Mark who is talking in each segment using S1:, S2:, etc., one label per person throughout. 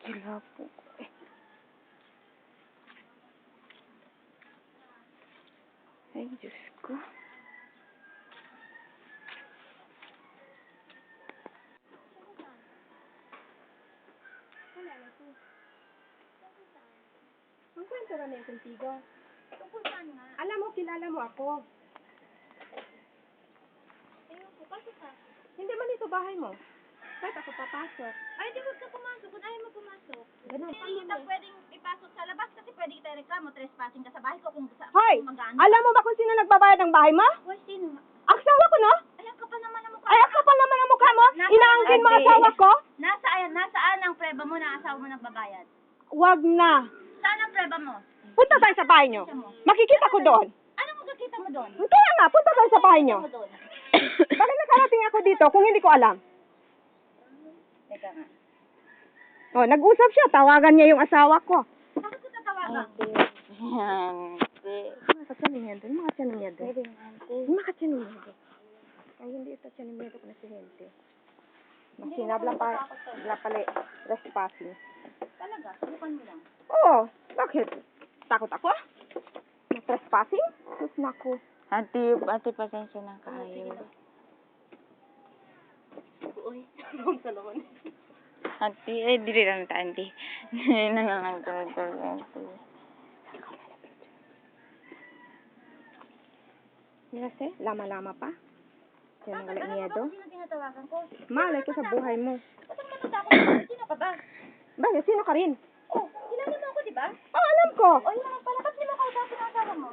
S1: Sila po. Ay, Diyos ko.
S2: Ang kwento ka na yung contigo.
S3: Tungkol saan nga?
S2: Alam mo, kilala mo ako.
S3: Ayun po, pasok ka.
S2: Hindi man ito bahay mo. Kahit ako papasok.
S3: Ay, di huwag ka pumasok. Kung ayaw mo pumasok.
S2: Ganun.
S3: Hindi kita pwedeng ipasok sa labas kasi pwede kita reklamo. Trespassing ka sa bahay ko kung
S2: Hoy!
S3: magano.
S2: Alam mo ba kung sino nagbabayad ng bahay mo?
S3: Hoy, sino?
S2: Asawa ko, no?
S3: Ayan ka pa naman ang mukha.
S2: Ay, ang kapal naman ang mukha mo.
S3: Nasa-
S2: Inaangkin mo
S1: Ate.
S2: asawa ko?
S3: Nasaan ang preba mo na asawa mo nagbabayad?
S2: Wag na.
S3: Saan ang preba mo?
S2: Punta tayo sa bahay nyo. Makikita ko doon.
S3: Anong magkakita mo doon?
S2: Kaya nga, punta tayo sa bahay nyo.
S3: Mo doon?
S2: Bakit nakarating ako dito kung hindi ko alam?
S3: Teka nga.
S2: Oh, nag-usap siya. Tawagan niya yung asawa ko.
S3: Bakit ko tatawagan?
S1: Makachanimiedo. Makachanimiedo. Makachanimiedo. Ay, hindi ito chanimiedo ko na si Gente.
S2: Masinabla pa. Pala trespassing.
S3: Talaga, subukan mo lang.
S2: Oo. Bakit? Takot ako? Trespassing? Sus, naku.
S1: Ate, pasensya na kayo.
S3: Uy, doon sa lawan.
S1: Ate, dili lang ta, ate. Nangangatulog ko, ate.
S2: Kasi, lama-lama pa. Kaya mga miedo.
S3: Sino tinatawagan ko?
S2: Malay ko sa buhay mo.
S3: Ba't naman natakot? Sino ka ba?
S2: Bakit? Sino ka rin?
S3: Oh, kilala mo ako, di ba?
S2: Oh, alam ko.
S3: O, yun naman pala. Ba't di mo kausapin ang asawa mo?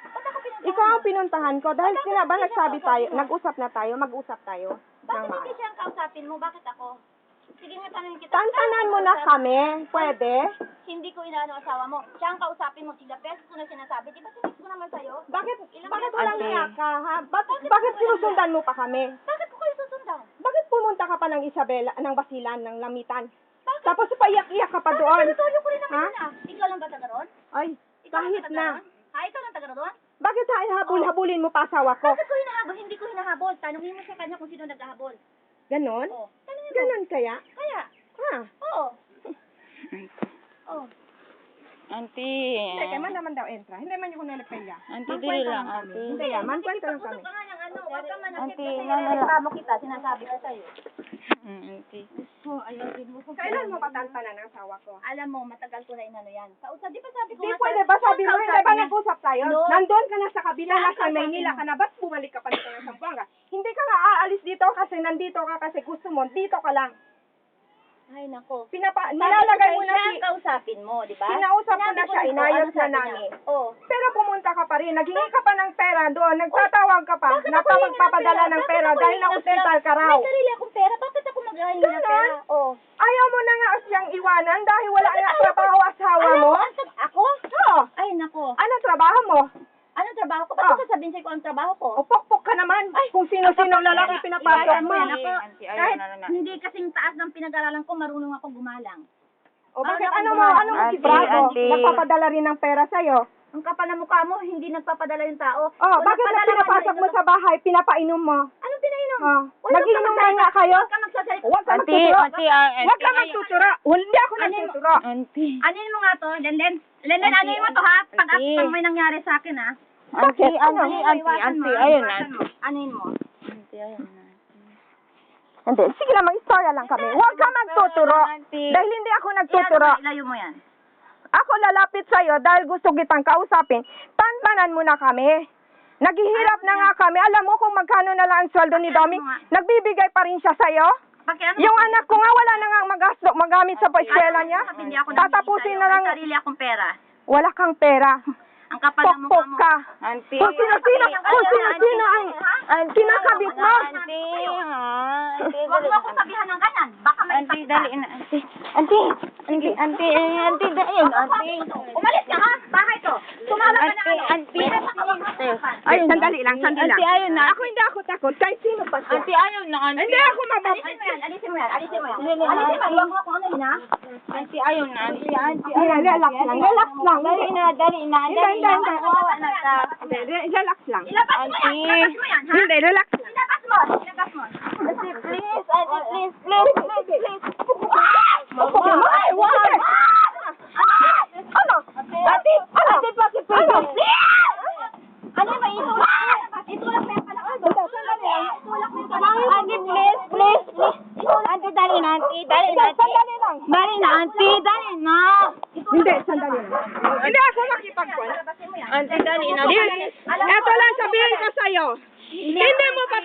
S3: Ba't ako pinuntahan
S2: Ikaw
S3: mo?
S2: ang pinuntahan ko. Dahil sila ba nagsabi tayo, nag-usap na tayo, mag-usap tayo.
S3: Bakit
S2: Ng
S3: hindi siya ang kausapin mo? Bakit ako? Sige nga, tanongin kita.
S2: Tantanan mo na kami. Pwede?
S3: Hindi ko inaano asawa mo. Siya ang kausapin mo. Sila beses ko na sinasabi. Di ba sinis ko naman sa'yo?
S2: Bakit,
S3: Ilang
S2: bakit
S3: beses
S2: walang
S1: Ate.
S2: hiya ka, ha? Bakit sinusundan mo pa kami?
S3: Bakit ko kayo susundan?
S2: Bakit pumunta ka pa ng Isabela, ng Basilan, ng Lamitan?
S3: Bakit?
S2: Tapos paiyak-iyak ka pa doon.
S3: Tuloy ko rin naman
S2: Ha?
S3: yun ah. Ikaw lang ba taga roon?
S2: Ay,
S3: Ikaw lang
S2: kahit
S3: ba taga
S2: na.
S3: roon? Ha? Ikaw lang taga roon?
S2: Bakit habol-habulin mo pa asawa ko?
S3: Bakit ko hinahabol? Hindi ko hinahabol. Tanungin mo sa kanya kung sino naghahabol.
S2: Ganon?
S3: Oh. Tanungin mo.
S2: Ganon kaya?
S3: Kaya?
S2: Ha?
S3: Oo. Oh.
S1: Auntie.
S2: Hindi, man naman daw entra. Hindi man yung kunelipelya.
S1: Auntie, dili lang,
S2: kami.
S1: auntie.
S2: Hindi yan, mankwento lang kami.
S3: Usap ka nga ng ano. Huwag ka manakit
S1: Auntie,
S3: kasi
S1: nanala.
S3: reklamo kita. Sinasabi ko sa'yo.
S1: Auntie.
S3: So, ayaw din mo.
S2: Kailan mo patantanan ang asawa ko?
S3: Alam mo, matagal ko na inano yan. Kausap, di ba sabi ko
S2: Hindi
S3: nga
S2: pwede
S3: sa'yo,
S2: ba sabi mo,
S3: kausapin
S2: hindi ba
S3: niya.
S2: nag-usap tayo?
S3: No.
S2: Nandun ka na sa kabila,
S3: Saan
S2: nasa
S3: kausapin
S2: Maynila
S3: mo?
S2: ka na, ba't bumalik ka pa dito ng Zamboanga? Hindi ka nga aalis dito kasi nandito ka kasi gusto mo, dito ka lang.
S3: Ay, nako.
S2: Nilalagay mo na
S3: siya
S2: si...
S3: ang kausapin mo, di ba?
S2: Kinausap ko
S3: Sinabi
S2: na siya,
S3: kung
S2: inayos
S3: ano
S2: na
S3: sabi niya.
S2: namin.
S3: Oo.
S2: Pero pumunta ka pa rin, naghingi ka pa ng pera doon, nagtatawag ka pa,
S3: Bakit ako hingi ng
S2: napapagpapadala
S3: pera?
S2: ng
S3: Bakit
S2: pera
S3: ako
S2: dahil
S3: hingi ng
S2: na-hospital
S3: pera?
S2: ka raw.
S3: May sarili akong pera. Bakit ako mag-ahin ng
S2: Ganon?
S3: pera? Oo.
S2: Ayaw mo na nga siyang iwanan dahil wala nga trabaho asawa
S3: Alam
S2: mo.
S3: Ako?
S2: Oo.
S3: Ay, nako.
S2: Anong trabaho mo?
S3: Anong trabaho ko? Ba't ko sasabihin sa'yo kung ang trabaho ko?
S2: O pokpok ka naman. Kung sino-sino lalaki pinapasok mo.
S1: Auntie,
S3: Kahit
S1: ayaw na.
S3: hindi kasing taas ng pinag-aralan ko, marunong ako gumalang.
S2: O bakit
S3: Ano
S2: ano mo
S1: Auntie,
S2: si Bravo?
S1: auntie.
S2: Nagpapadala rin ng pera sa'yo.
S3: Ang kapal na mukha mo, hindi nagpapadala yung tao.
S2: Oh, bakit na
S3: nagpadala
S2: pinapasok
S3: man
S2: mo
S3: na
S2: sa bahay, pinapainom mo?
S3: Anong pinainom?
S2: Oh.
S3: Wala
S2: Nag-inom
S3: ka
S2: na nga kayo?
S3: Huwag ka magsasalita.
S2: Huwag ka
S1: Auntie,
S2: magtuturo.
S1: auntie,
S2: Huwag ka magtuturo. Hindi ako
S3: Ano yun?
S2: nagtuturo.
S1: Auntie.
S3: Anin mo nga to, Lenden. Lenden,
S1: Auntie,
S3: anin mo to ha? Pag
S1: auntie.
S3: may nangyari sa akin ha?
S1: Auntie,
S2: Ano?
S1: auntie, ayun na.
S3: Anin mo.
S1: Auntie, ayun na.
S2: Hindi, sige lang, mag-istorya lang kami. Huwag ka magtuturo.
S1: Auntie.
S2: Dahil hindi ako nagtuturo.
S3: Ilayo mo yan.
S2: Ako lalapit sa'yo dahil gusto kitang kausapin. Tantanan mo na kami. Naghihirap na nga kami. Alam mo kung magkano na lang ang sweldo ni Domi? Nagbibigay pa rin siya sa'yo?
S3: Pakiano
S2: Yung anak ko nga wala na nga magamit sa eskwela niya.
S3: Hindi ako
S2: Tatapusin na lang.
S3: May sarili akong pera.
S2: Wala kang pera.
S3: Ang kapal ng mukha
S2: Pokpok
S3: mo.
S2: ka.
S1: Auntie.
S2: Kung sino-sino ang kinakabit mo.
S1: Auntie, auntie,
S3: Huwag mo akong sabihan ng ganyan. Baka may
S1: Auntie, dali na. Auntie, auntie, ayun, auntie.
S3: Umalis ka ha? Bahay to. Tumama ka na ano.
S1: Auntie,
S2: Ay, sandali lang, sandali lang.
S1: Auntie, ayun na.
S2: Ako hindi ako takot. Kahit sino pa siya.
S1: Auntie, ayaw na, auntie.
S2: Hindi ako
S3: Alisin mo yan, alisin mo yan, alisin mo yan.
S1: Hindi, hindi,
S3: Alisin mo,
S1: auntie.
S3: huwag mo akong ano yun ha?
S1: Auntie, ayaw na, auntie, auntie.
S2: Relax lang, relax lang.
S1: Dali na, dali na.
S2: Hindi, hindi.
S1: Kawawa na ka.
S2: Hindi, relax lang.
S3: Ilabas mo yan,
S1: Auntie.
S3: ilabas mo yan ha?
S2: Hindi, relax lang.
S3: Ilabas mo, ilabas mo.
S1: Auntie, please, auntie, please.
S2: Ay, wag!
S3: Ano ba? Itulak mo yung palakad. Auntie, please. Auntie, dali na, auntie. Dali na, auntie. Dali na.
S2: Hindi, sandali lang. Hindi ako makipagkwan.
S3: Auntie, dali na.
S2: Eto lang sabihin ko sa'yo. Hindi mo pa